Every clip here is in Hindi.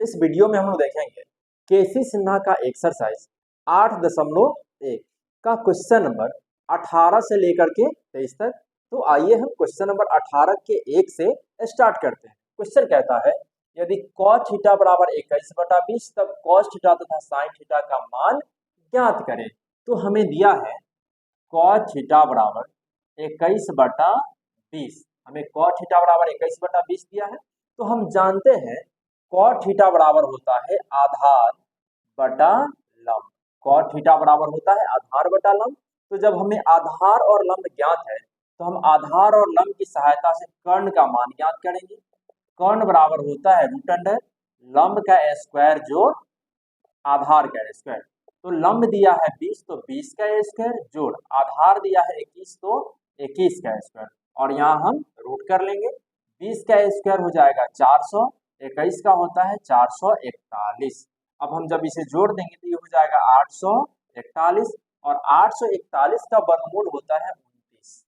इस वीडियो में हम लोग देखेंगे केसी सिन्हा का एक्सरसाइज 8.1 का क्वेश्चन नंबर 18 से लेकर के 23 तक। तो आइए हम क्वेश्चन नंबर 18 के 1 से स्टार्ट करते हैं। क्वेश्चन कहता है यदि cos थीटा बराबर 21/20 तब cos थीटा तथा sin थीटा का मान ज्ञात करें। तो हमें दिया है cos थीटा बराबर 21/20, हमें cos थीटा बराबर 21/20 दिया है। तो हम जानते हैं cot थीटा बराबर होता है आधार बटा लंब। cot थीटा बराबर होता है आधार बटा लंब। तो जब हमें आधार और लंब ज्ञात है तो हम आधार और लंब की सहायता से कर्ण का मान ज्ञात करेंगे। कर्ण बराबर होता है रूट अंडर लंब का स्क्वायर जोड़ आधार का स्क्वायर। तो लंब दिया है 20 तो 20 का स्क्वायर जोड़ आधार दिया है 21 तो 21 का स्क्वायर, और यहाँ हम रूट कर लेंगे। 20 का स्क्वायर हो जाएगा 400, 21 का होता है 441। अब हम जब इसे जोड़ देंगे तो ये हो जाएगा 841, और 841 का वर्गमूल होता है 29।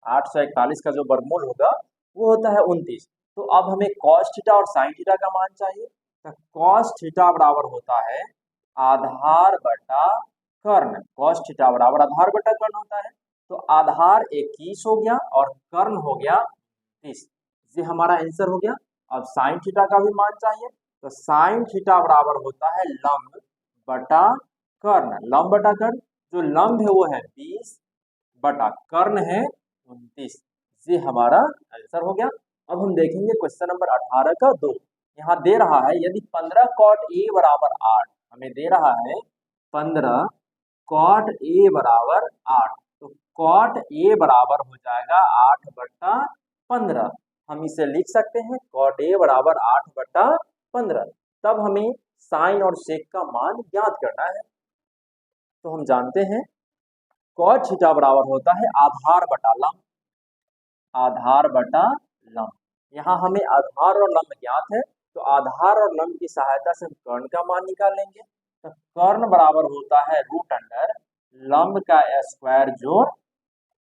841 का जो वर्गमूल होगा वो होता है 29। तो अब हमें cos थीटा और sin थीटा का मान चाहिए। तो cos थीटा बराबर होता है आधार बटा कर्ण। cos थीटा बराबर आधार बटा कर्ण होता है। तो आधार 21 हो गया और कर्ण हो गया 30। ये हमारा आंसर हो गया। अब sin थीटा का भी मान चाहिए। तो sin थीटा बराबर होता है लंब बटा कर्ण। लंब बटा कर्ण, जो लंब है वो है 20 बटा कर्ण है 29। ये हमारा आंसर हो गया। अब हम देखेंगे क्वेश्चन नंबर 18 का 2। यहाँ दे रहा है यदि 15 cot a बराबर 8, हमें दे रहा है 15 cot a बराबर 8। तो cot a बराबर हो जाएगा 8/15। हम इसे लिख सकते हैं cot a बराबर 8/15। तब हमें साइन और सेक का मान ज्ञात करना है। तो हम जानते हैं cot थीटा बराबर होता है आधार बटा लंब। आधार बटा लंब, यहाँ हमें आधार और लंब ज्ञात है तो आधार और लंब की सहायता से हम कर्ण का मान निकालेंगे। तो कर्ण बराबर होता है रूट अंडर लंब का स्क्वायर जोड़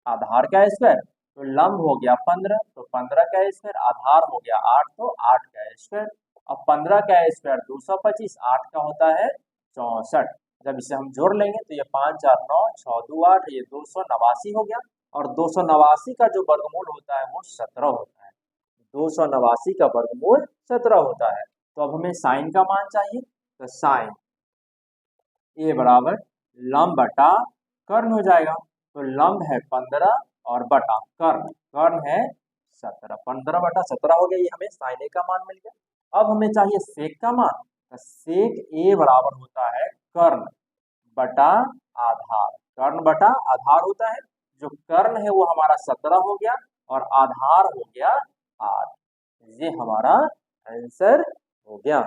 आधार का स्क्वायर। तो लंब हो गया 15, तो 15 का स्क्वायर, आधार हो गया 8 तो 8 का स्क्वायर। अब 15 का स्क्वायर 225, 8 का होता है 64। जब इसे हम जोड़ लेंगे तो ये 5 4 9 6 2 8, ये 289 हो गया। और 289 का जो वर्गमूल होता है वो 17 होता है। 289 का वर्गमूल 17 होता है। तो अब हमें साइन का मान चाहिए। तो साइन ए बराबर लंब बटा कर्ण हो जाएगा। तो लंब है 15 और बटा कर्ण, कर्ण है 17। 15/17 हो गया, ये हमें साइन ए का मान मिल गया। अब हमें चाहिए सेक का मान। तो सेक ए बराबर होता है कर्ण बटा आधार। कर्ण बटा आधार होता है, जो कर्ण है वो हमारा 17 हो गया और आधार हो गया 8। ये हमारा आंसर हो गया।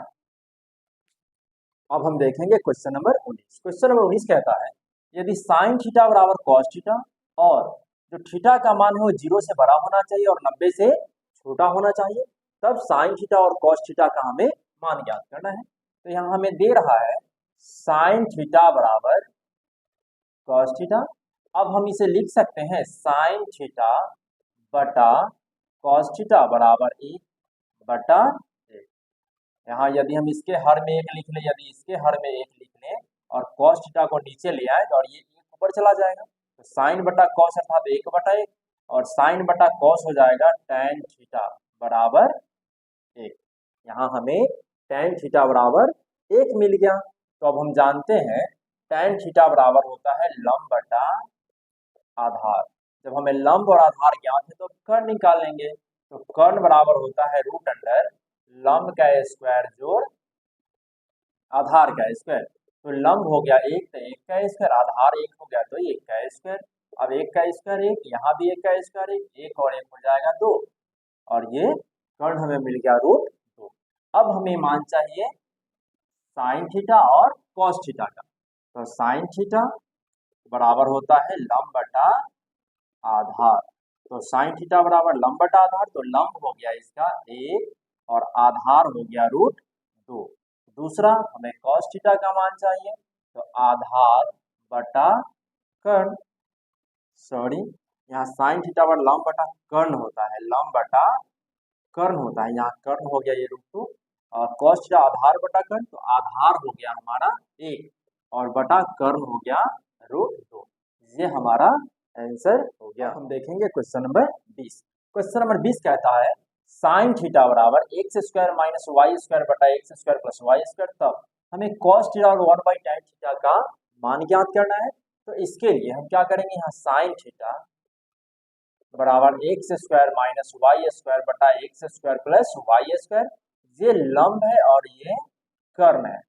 अब हम देखेंगे क्वेश्चन नंबर 19। क्वेश्चन नंबर 19 कहता है यदि साइन थीटा बराबर कॉस थीटा और जो थीटा का मान है वो 0 से बड़ा होना चाहिए और 90 से छोटा होना चाहिए, तब साइन थीटा और कॉस थीटा का हमें मान ज्ञात करना है। तो यहाँ हमें दे रहा है साइन थीटा बराबर कॉस थीटा। अब हम इसे लिख सकते हैं साइन थीटा बटा कॉस थीटा बराबर 1/1। यहाँ यदि हम इसके हर में 1 लिख लें, यदि इसके हर में 1 लिख लें और कॉस थीटा को नीचे ले आए और ये 1 ऊपर चला जाएगा। तो साइन बटा कॉस अर्थात 1/1 और साइन बटा कॉस हो जाएगा tan थीटा बराबर 1। यहाँ हमें tan थीटा बराबर 1 मिल गया। तो अब हम जानते हैं tan थीटा बराबर होता है लंब बटा आधार। जब हमें लंब और आधार ज्ञात है तो कर्ण निकालेंगे। तो कर्ण बराबर होता है रूट अंडर लंब का स्क्वायर जोड़ आधार का स्क्वायर। तो लंब हो गया 1 तो 1 का स्क्वायर, आधार 1 हो गया तो 1 का स्क्वायर। अब 1 का स्क्वायर 1, यहाँ भी 1 का स्क्वायर 1, 1 और 1 हो जाएगा 2, और ये कर्ण हमें मिल गया रूट 2। अब हमें मान चाहिए साइन थीटा और कॉस थीटा का। तो साइन थीटा बराबर होता है लंब बटा आधार। तो साइन थीटा बराबर लंब बटा आधार, तो लंब हो गया इसका 1 और आधार हो गया रूट 2। दूसरा हमें कॉस थीटा का मान चाहिए। तो आधार बटा कर्ण, सॉरी यहाँ साइन थीटा पर लंब बटा कर्ण होता है, लंब बटा कर्ण होता है, यहाँ कर्ण हो गया ये रूट 2 कॉस थीटा आधार बटा कर्ण, तो आधार हो गया हमारा 1 और बटा कर्ण हो गया √2। ये हमारा आंसर हो गया। हम देखेंगे क्वेश्चन नंबर 20। क्वेश्चन नंबर 20 कहता है साइन थीटा बराबर x square minus Y square बटा x square plus Y square, तब हमें कॉस थीटा और 1/tan थीटा का मान ज्ञात करना है। तो इसके लिए हम क्या करेंगे, यहाँ साइन थीटा बराबर x square minus Y square बटा x square plus Y square, ये लंब है और ये कर्ण है।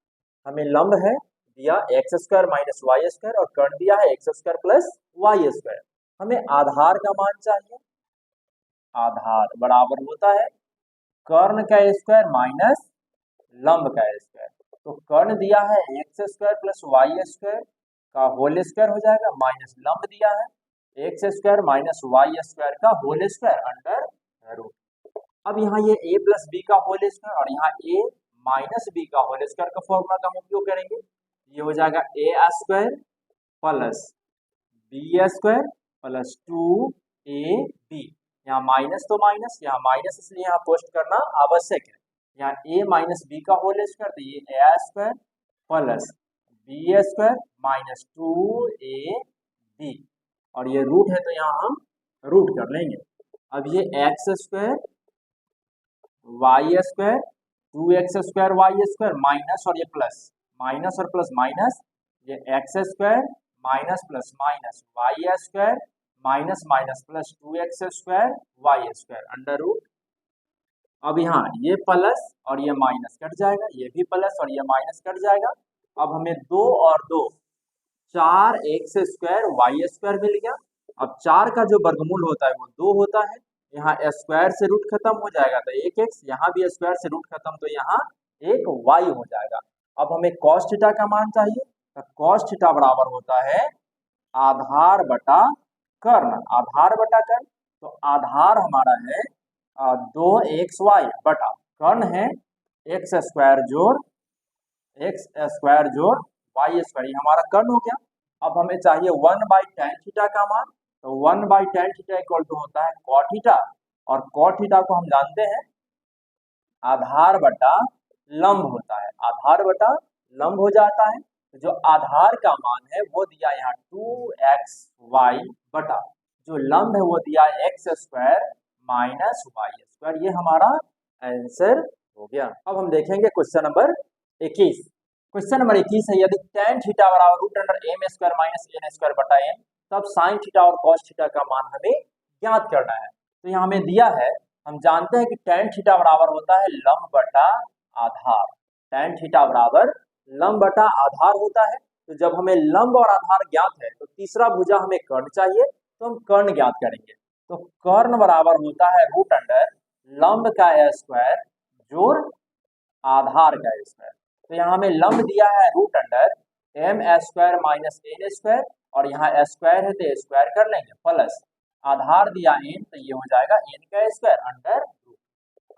हमें लंब है दिया X square minus Y square और कर्ण दिया है X square plus Y square. हमें आधार का मान चाहिए। आधार बराबर होता है कर्ण का स्क्वायर माइनस लंब का स्क्वायर। तो कर्ण दिया है X square plus Y square का होल स्क्वायर हो जाएगा, माइनस लंब दिया है X square minus Y square का होल स्क्वायर अंडर रूट। अब यहाँ ये a प्लस बी का होल स्क्वायर और यहाँ a माइनस बी का होल स्क्वायर का फॉर्मूला का हम उपयोग करेंगे। ये हो जाएगा a square plus B square plus 2ab। यहाँ माइनस तो माइनस, यहाँ माइनस इसलिए यहाँ पोस्ट करना आवश्यक है। यहाँ a माइनस बी का होल स्क्वायर, तो ये a square plus B square minus 2ab और ये रूट है तो यहाँ हम रूट कर लेंगे। अब ये X square Y square 2x square Y square minus और ये प्लस, माइनस और प्लस माइनस, ये X square minus plus minus Y square minus minus plus 2x square Y square under root. अब यहाँ ये प्लस और ये माइनस कट जाएगा, ये भी प्लस और ये माइनस कट जाएगा। अब हमें 2 और 2 4x स्क्वायर वाई स्क्वायर मिल गया। अब 4 का जो वर्गमूल होता है वो 2 होता है। यहाँ स्क्वायर से रूट खत्म हो जाएगा तो 1x, यहाँ भी स्क्वायर से रूट खत्म तो यहाँ 1y हो जाएगा। अब हमें cos थीटा का मान चाहिए, तो cos थीटा बराबर होता है आधार बटा कर्ण। आधार बटा कर्ण, तो आधार हमारा है 2xy बटा कर्ण है एक्स स्क्वायर जोड़ वाई स्क्वायर, ये हमारा कर्ण हो गया। अब हमें चाहिए 1/tan थीटा का मान, तो 1/tan थीटा इक्वल टू होता है cot थीटा और cot थीटा को हम जानते हैं आधार बटा लंब होता है, आधार बटा लंब हो जाता है। तो जो आधार का मान है वो दिया यहाँ 2xy बटा जो लंब है वो दिया X square minus Y square, ये हमारा आंसर हो गया। अब हम देखेंगे क्वेश्चन नंबर 21। क्वेश्चन नंबर 21 है यदि tan थीटा बराबर root under m square minus n square बटा m, तब sin थीटा और cos थीटा का मान हमें ज्ञात करना है। तो यहाँ हमें दिया है, हम जानते हैं कि tan थीटा बराबर होता है लंब बटा आधार। tan थीटा बराबर लंब बटा आधार होता है। तो जब हमें लंब और आधार ज्ञात है तो तीसरा भुजा हमें कर्ण चाहिए, तो हम कर्ण ज्ञात करेंगे। तो कर्ण बराबर होता है रूट अंडर लंब का स्क्वायर जोड़ आधार का स्क्वायर। तो यहाँ हमें लंब दिया है root under m square minus n square और यहाँ स्क्वायर है तो स्क्वायर कर लेंगे, प्लस आधार दिया n तो ये हो जाएगा n का स्क्वायर अंडर रूट।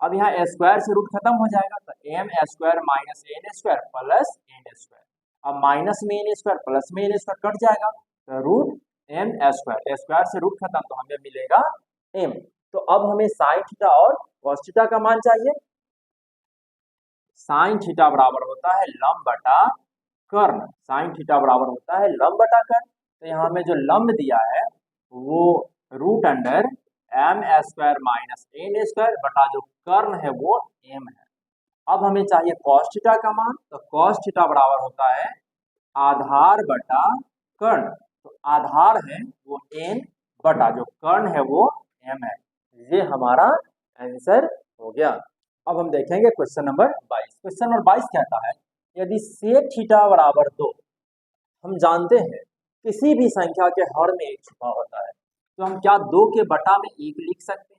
अब यहाँ स्क्वायर से रूट खत्म हो जाएगा तो m square minus n square plus n square. अब माइनस में n स्क्वायर प्लस में n स्क्वायर कट जाएगा तो रूट m स्क्वायर, स्क्वायर से रूट खत्म तो हमें मिलेगा m। तो अब हमें साइन थीटा और कॉस थीटा का मान चाहिए। साइन थीटा बराबर होता है लंब बटा कर्ण, साइन थीटा बराबर होता है लंब बटा कर्ण। तो यहाँ हमें जो लंब दिया है वो root under m square minus n square बटा जो कर्ण है वो m है। अब हमें चाहिए cos थीटा का मान, तो cos थीटा बराबर होता है आधार बटा कर्ण। तो आधार है वो n बटा जो कर्ण है वो m है, ये हमारा आंसर हो गया। अब हम देखेंगे क्वेश्चन नंबर 22। क्वेश्चन नंबर 22 कहता है यदि sec थीटा बराबर 2, हम जानते हैं किसी भी संख्या के हर में एक छुपा होता है, तो हम क्या 2 के बटा में 1 लिख सकते हैं?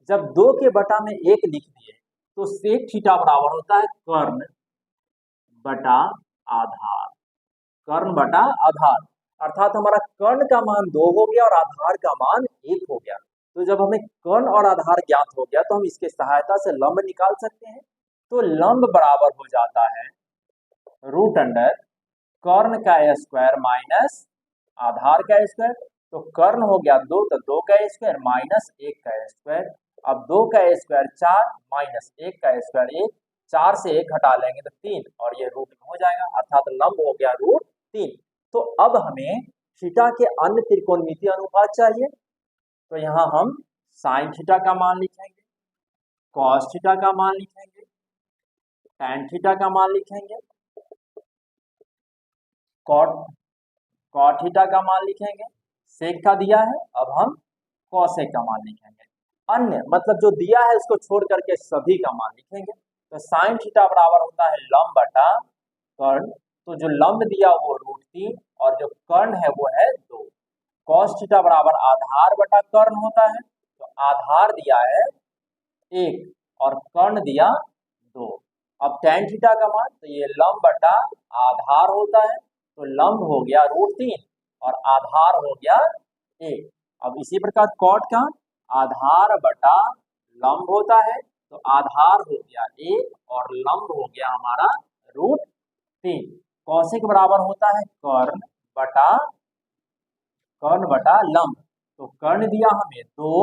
जब 2 के बटा में 1 लिख दिए तो sec थीटा बराबर होता है कर्ण बटा आधार, कर्ण बटा आधार, अर्थात हमारा कर्ण का मान 2 हो गया और आधार का मान 1 हो गया। तो जब हमें कर्ण और आधार ज्ञात हो गया तो हम इसके सहायता से लंब निकाल सकते हैं। तो लंब बराबर हो जाता है रूट अंडर कर्ण का स्क्वायर माइनस आधार का स्क्वायर। तो कर्ण हो गया 2 तो 2 का स्क्वायर माइनस 1 का स्क्वायर। अब 2 का स्क्वायर 4 माइनस 1 का स्क्वायर 1, 4 से 1 घटा लेंगे तो 3 और ये रूट में हो जाएगा, अर्थात लंब हो गया √3। तो अब हमें थीटा के अन्य त्रिकोणमितीय अनुपात चाहिए, तो यहाँ हम साइन थीटा का मान लिखेंगे, कॉस थीटा का मान लिखेंगे, टैन थीटा का मान लिखेंगे, कॉट थीटा का मान लिखेंगे, सेक का दिया है, अब हम कॉसेक का मान लिखेंगे। अन्य मतलब जो दिया है उसको छोड़ करके सभी का मान लिखेंगे। तो साइन थीटा बराबर होता है लंब बटा कर्ण, तो जो लंब दिया वो √3 और जो कर्ण है वो है 2। कॉस थीटा बराबर आधार बटा कर्ण होता है, तो आधार दिया है 1 और कर्ण दिया 2। अब टैन थीटा का मान, तो ये लंब बटा आधार होता है, तो लंब हो गया √3 और आधार हो गया 1। अब इसी प्रकार कॉट का आधार बटा लंब होता है, तो आधार हो गया 1 और लंब हो गया हमारा √3। कौशिक बराबर होता है कर्ण बटा लंब, तो कर्ण दिया हमें 2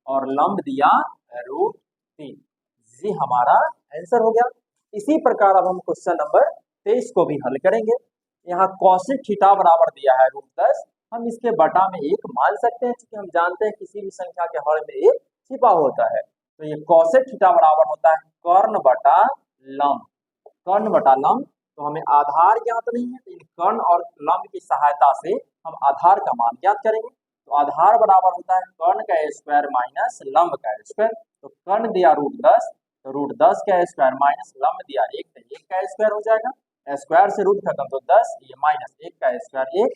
और लंब दिया √3। ये हमारा आंसर हो गया। इसी प्रकार अब हम क्वेश्चन नंबर 23 को भी हल करेंगे। यहाँ कौशिक थीटा बराबर दिया है √10, हम इसके बटा में 1 मान सकते हैं, क्योंकि हम जानते हैं किसी भी संख्या के हर में 1 छिपा होता है। तो ये कौशिक थीटा बराबर होता है कर्ण बटा लंब। तो हमें आधार ज्ञात नहीं है, तो इन कर्ण और लंब की सहायता से हम आधार का मान ज्ञात करेंगे। तो आधार बराबर होता है कर्ण का स्क्वायर माइनस लंब का स्क्वायर। तो कर्ण दिया √10, तो √10 का स्क्वायर माइनस लंब दिया 1, तो 1 का स्क्वायर हो जाएगा। स्क्वायर से रूट खत्म, तो 10, ये माइनस 1 का स्क्वायर 1,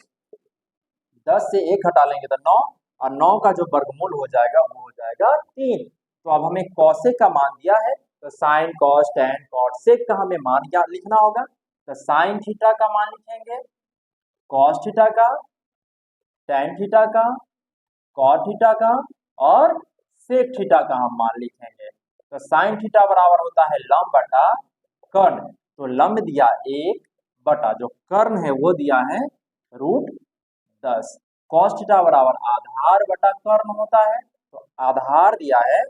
10 से 1 हटा लेंगे तो 9, और 9 का जो वर्गमूल हो जाएगा वो हो जाएगा 3। तो अब हमें कौशिक का मान दिया है, तो sine cos tan cot sec का हमें मान क्या लिखना होगा, तो साइन थीटा का मान लिखेंगे, कॉस थीटा का, टैन थीटा का, कॉट थीटा का और सेक थीटा का हम मान लिखेंगे। तो साइन थीटा बराबर होता है लंब बटा कर्ण, तो लंब दिया 1 बटा जो कर्ण है वो दिया है √10। कॉस थीटा बराबर आधार बटा कर्ण होता है, तो आधार दिया है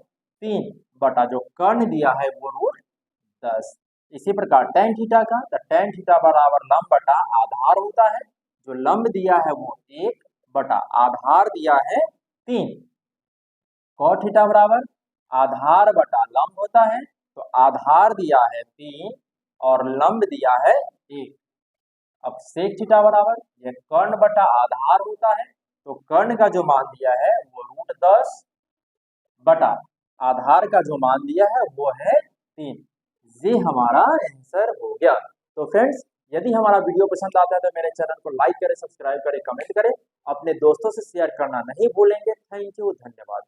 3 बटा जो कर्ण दिया है वो √10। इसी प्रकार टैन थीटा का, तो टैन थीटा बराबर लंब बटा आधार होता है, जो लंब दिया है वो 1 बटा आधार दिया है 3। कॉट थीटा बराबर आधार बटा लंब होता है, तो आधार दिया है 3 और लंब दिया है 1। अब सेक थीटा बराबर ये कर्ण बटा आधार होता है, तो कर्ण का जो मान दिया है वो √10 बटा आधार का जो मान दिया है वो है 3। ये हमारा आंसर हो गया। तो फ्रेंड्स, यदि हमारा वीडियो पसंद आता है तो मेरे चैनल को लाइक करें, सब्सक्राइब करें, कमेंट करें, अपने दोस्तों से शेयर करना नहीं भूलेंगे। थैंक यू, धन्यवाद।